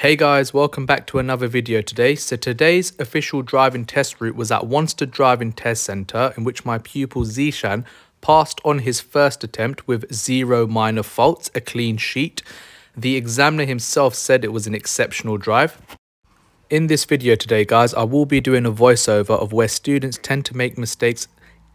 Hey guys, welcome back to another video today. So today's official driving test route was at Wanstead Driving Test Centre, in which my pupil Zishan passed on his first attempt with 0 minor faults, a clean sheet. The examiner himself said it was an exceptional drive. In this video today guys, I will be doing a voiceover of where students tend to make mistakes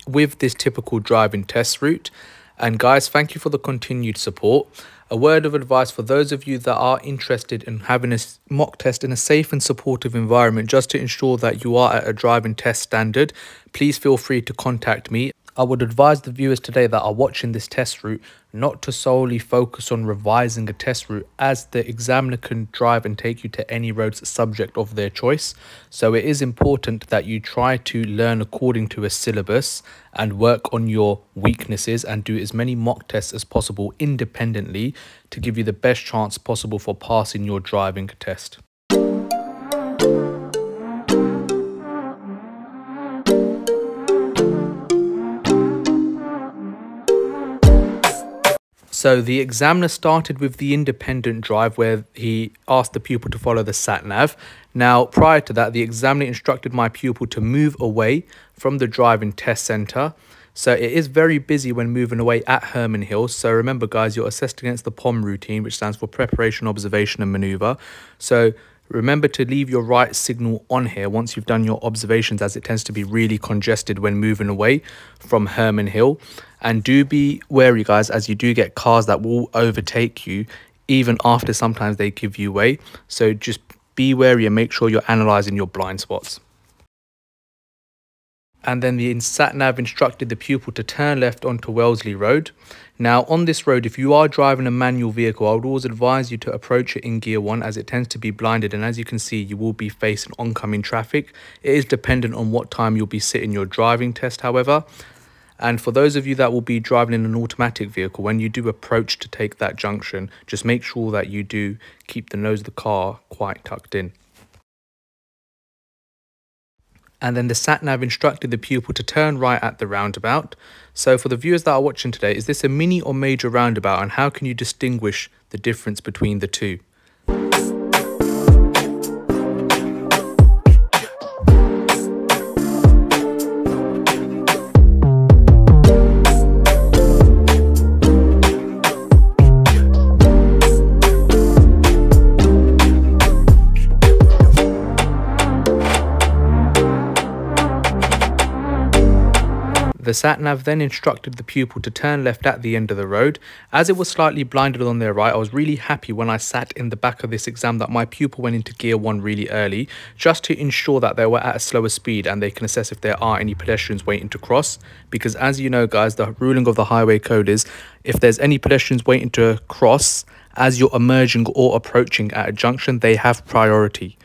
with this typical driving test route. And guys, thank you for the continued support. A word of advice for those of you that are interested in having a mock test in a safe and supportive environment, just to ensure that you are at a driving test standard, please feel free to contact me. I would advise the viewers today that are watching this test route not to solely focus on revising a test route, as the examiner can drive and take you to any roads subject of their choice. So it is important that you try to learn according to a syllabus and work on your weaknesses and do as many mock tests as possible independently to give you the best chance possible for passing your driving test. So the examiner started with the independent drive, where he asked the pupil to follow the sat-nav. Now, prior to that, the examiner instructed my pupil to move away from the driving test centre. So it is very busy when moving away at Herman Hill. So remember guys, you're assessed against the POM routine, which stands for preparation, observation and manoeuvre. So remember to leave your right signal on here once you've done your observations, as it tends to be really congested when moving away from Herman Hill. And do be wary guys, as you do get cars that will overtake you even after sometimes they give you way. So just be wary and make sure you're analysing your blind spots. And then the sat-nav instructed the pupil to turn left onto Wellesley Road. Now on this road, if you are driving a manual vehicle, I would always advise you to approach it in gear 1, as it tends to be blinded, and as you can see, you will be facing oncoming traffic. It is dependent on what time you'll be sitting your driving test, however. And for those of you that will be driving in an automatic vehicle, when you do approach to take that junction, just make sure that you do keep the nose of the car quite tucked in. And then the sat-nav instructed the pupil to turn right at the roundabout. So for the viewers that are watching today, is this a mini or major roundabout, and how can you distinguish the difference between the two? The sat-nav then instructed the pupil to turn left at the end of the road. As it was slightly blinded on their right, I was really happy when I sat in the back of this exam that my pupil went into gear 1 really early, just to ensure that they were at a slower speed and they can assess if there are any pedestrians waiting to cross. Because as you know guys, the ruling of the highway code is if there's any pedestrians waiting to cross as you're emerging or approaching at a junction, they have priority.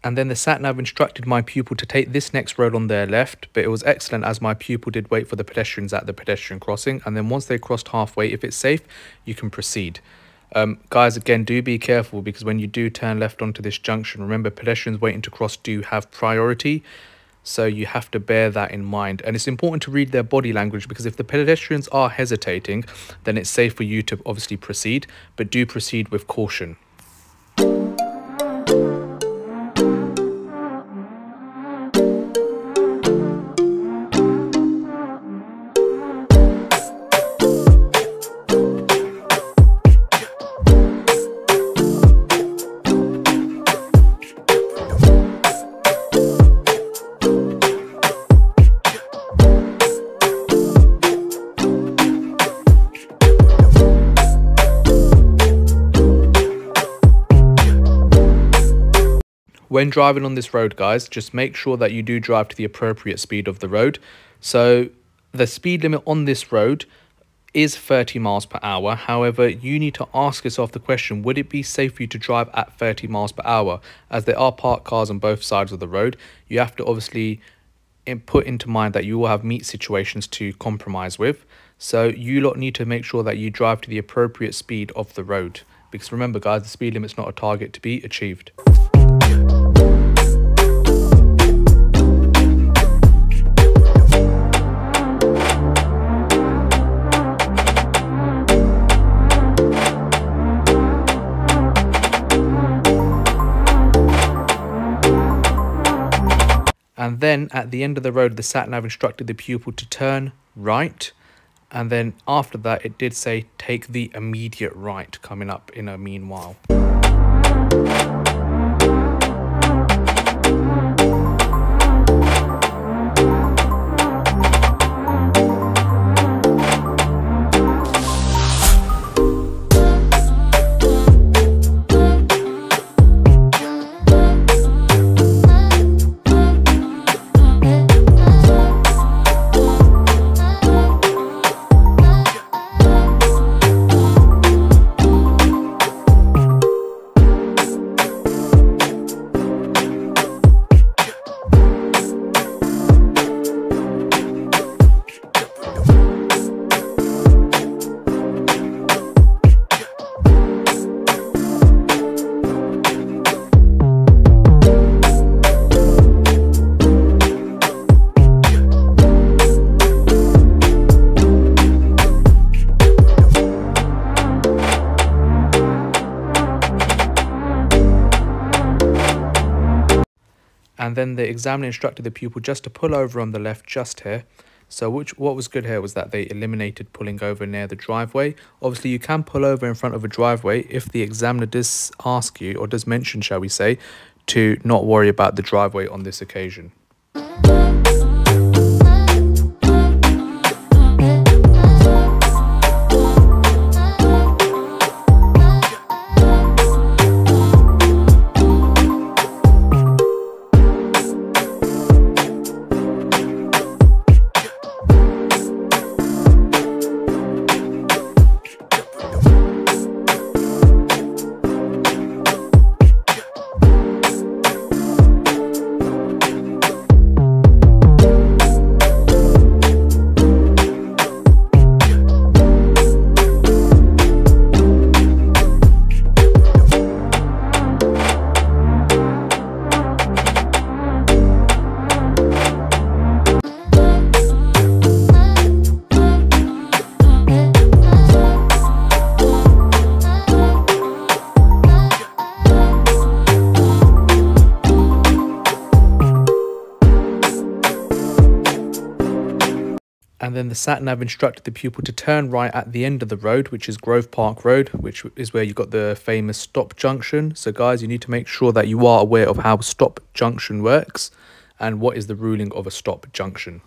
And then the sat-nav instructed my pupil to take this next road on their left, but it was excellent as my pupil did wait for the pedestrians at the pedestrian crossing, and then once they crossed halfway, if it's safe, you can proceed. Guys, again, do be careful, because when you do turn left onto this junction, remember pedestrians waiting to cross do have priority, so you have to bear that in mind. And it's important to read their body language, because if the pedestrians are hesitating, then it's safe for you to obviously proceed, but do proceed with caution. When driving on this road, guys, just make sure that you do drive to the appropriate speed of the road. So the speed limit on this road is 30 miles per hour. However, you need to ask yourself the question, would it be safe for you to drive at 30 miles per hour? As there are parked cars on both sides of the road, you have to obviously put into mind that you will have meet situations to compromise with. So you lot need to make sure that you drive to the appropriate speed of the road. Because remember guys, the speed limit's not a target to be achieved. And then at the end of the road, the sat-nav instructed the pupil to turn right. And then after that, it did say, take the immediate right, coming up in a meanwhile. And then the examiner instructed the pupil just to pull over on the left just here. So what was good here was that they eliminated pulling over near the driveway. Obviously, you can pull over in front of a driveway if the examiner does ask you, or does mention, shall we say, to not worry about the driveway on this occasion. And then the sat-nav instructed the pupil to turn right at the end of the road, which is Grove Park Road, which is where you got the famous stop junction. So guys, you need to make sure that you are aware of how stop junction works and what is the ruling of a stop junction.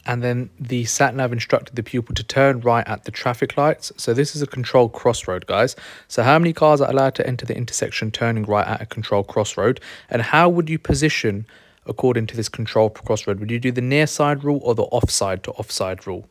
And then the sat-nav instructed the pupil to turn right at the traffic lights. So this is a controlled crossroad, guys. So how many cars are allowed to enter the intersection turning right at a controlled crossroad? And how would you position according to this controlled crossroad? Would you do the near side rule or the offside to offside rule?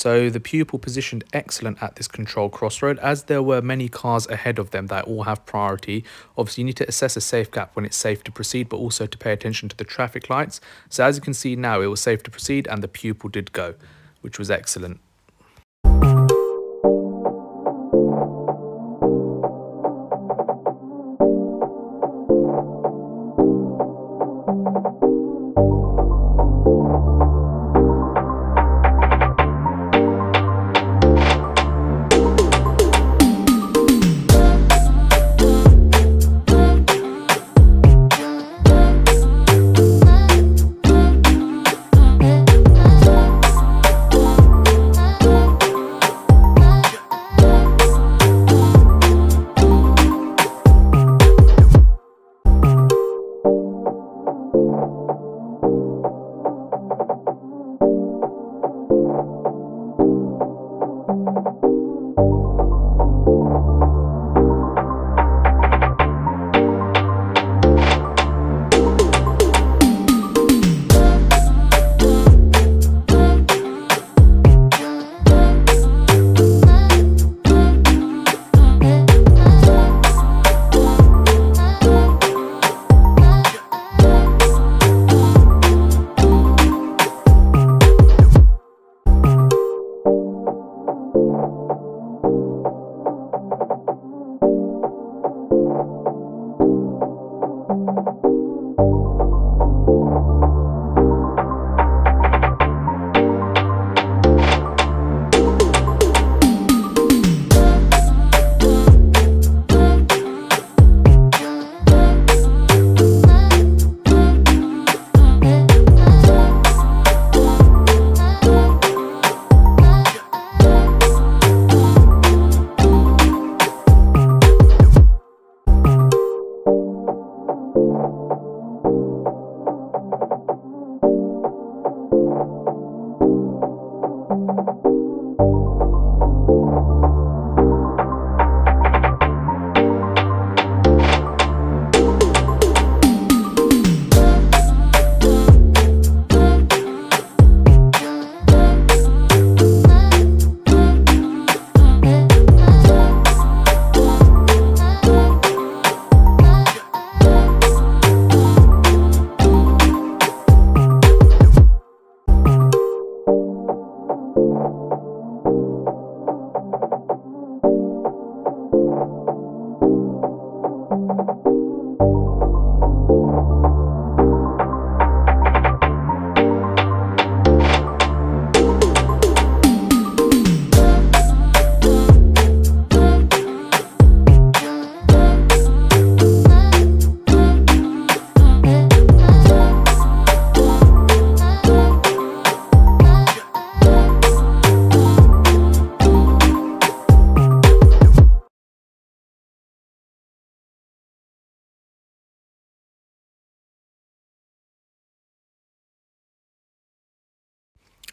So the pupil positioned excellent at this controlled crossroad, as there were many cars ahead of them that all have priority. Obviously, you need to assess a safe gap when it's safe to proceed, but also to pay attention to the traffic lights. So as you can see now, it was safe to proceed and the pupil did go, which was excellent.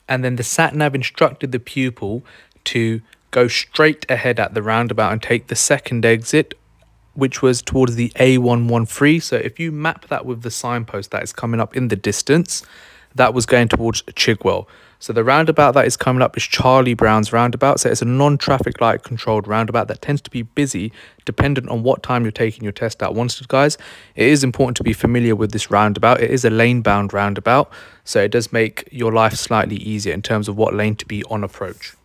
And then the sat-nav instructed the pupil to go straight ahead at the roundabout and take the second exit, which was towards the A113. So if you map that with the signpost that is coming up in the distance, that was going towards Chigwell. So the roundabout that is coming up is Charlie Brown's roundabout. So it's a non-traffic light controlled roundabout that tends to be busy dependent on what time you're taking your test at Wanstead, guys. It is important to be familiar with this roundabout. It is a lane-bound roundabout, so it does make your life slightly easier in terms of what lane to be on approach.